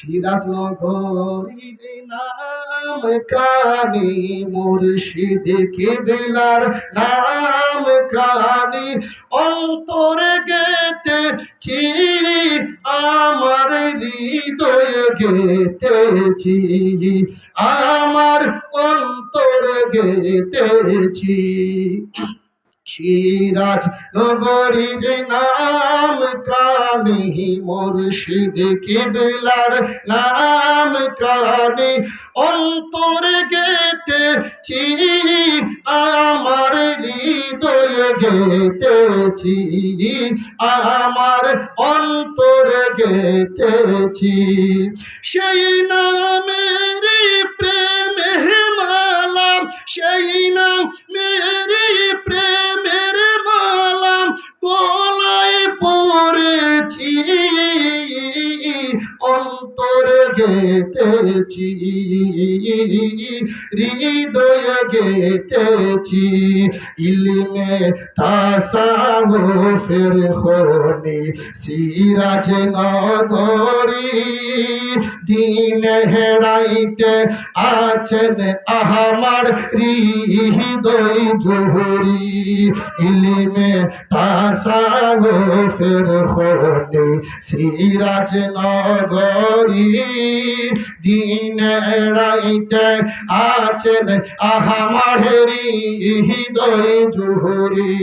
সিরাজনগরীর নাম কানে, মুর্শিদ কিবলার নাম কানে, অন্তরে গেতেছি আমার হৃদয়ে গেতেছি, আমার অন্তরে গেতেছি। সিরাজ নগরীর নাম কানে, মুর্শিদ কিবলার নাম কানে, অন্তরে গেতেছি আমার হৃদয়ে গেতেছি, আমার অন্তরে গেতেছি। সেই নামের প্রেমে মালা, সেই নামের প্রেমের মালা গলায় পড়েছি, অন্তরে গেতেছি, হৃদয়ে গেতেছি। ইলমে তাসাউফের খনি সিরাজ নগরী, দিনে হেরাইতে আছেন আমার হৃদয় জোহরি। ইলমে তাসাউফের খনি সিরাজ নগরী, দিনে হেরাইতে আছেন আমার হৃদয় জোহরি।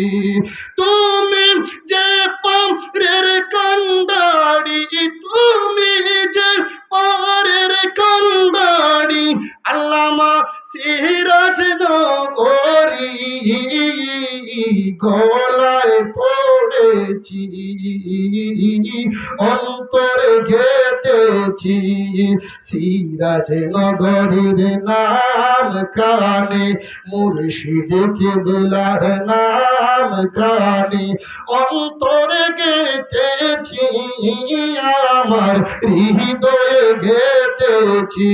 তুমি যে পারের কান্ডারি, তুমি যে পারের কান্ডারি, আল্লামা সিরাজ নগরী গলায় পড়েছি, অন্তরে গেতেছি। সিরাজ নগরীর নাম কানে, মুর্শিদ কিবলার নাম কানে, অন্তরে গেতেছি আমার হৃদয়ে গেতেছি।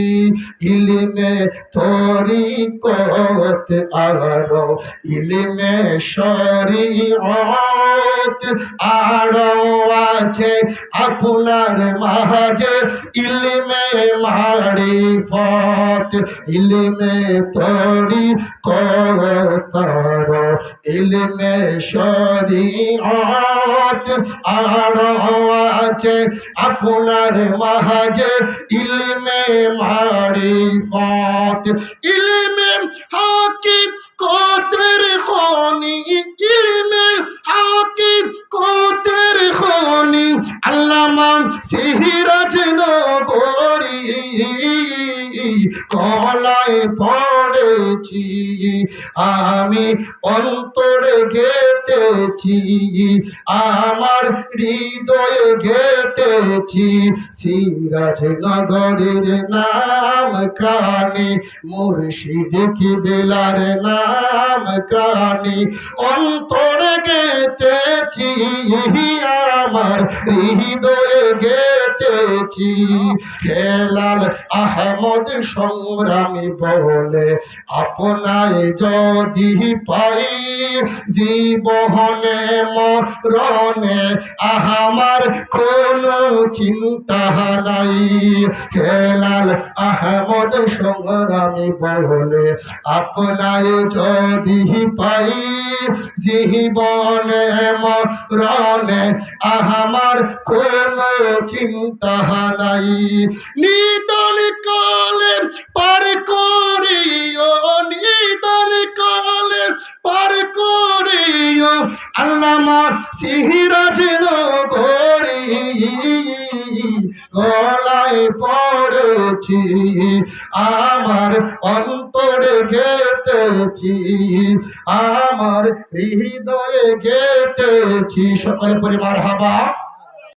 ইলমে তরিকত আরো, ইলমে শরীয়ত আরো আছে আপনার মাঝে, ইলমে মারিফত, ইলমে তরিকত আরো, ইলমে শরীয়ত আরো আছে আপনার মাঝে, ইলমে মারিফত, ইলমে হাকিকতের খনি, ইলমে হাকিকতের খনি, আল্লামা সিরাজ নগরী গলায় পড়েছি, আমি অন্তরে গেতেছি, আমার হৃদয়ে গেতেছি। সিরাজ নগরীর নাম কানে, মুর্শিদ কিবলার নাম কানে, অন্তরে গেতেছি, আমার হৃদয়ে গেতেছি। হেলাল আহমদ সংগ্রামী বলে, আপনায় যদি পাই জীবনে মরণে আমার কোনো চিন্তা নাই। হেলাল আহমদ সংগ্রামী বলে, আপনায় যদি পাই জীবনে মরণে আমার কোনো চিন্তা নাই। নিদান কালে পার করিও, নিদান কালে পার করিও, আল্লামা সিরাজ নগরী গলায় পড়েছি, আমার অন্তরে গেতেছি, আমার হৃদয়ে গেতেছি। সকলে পরিবার হাবা।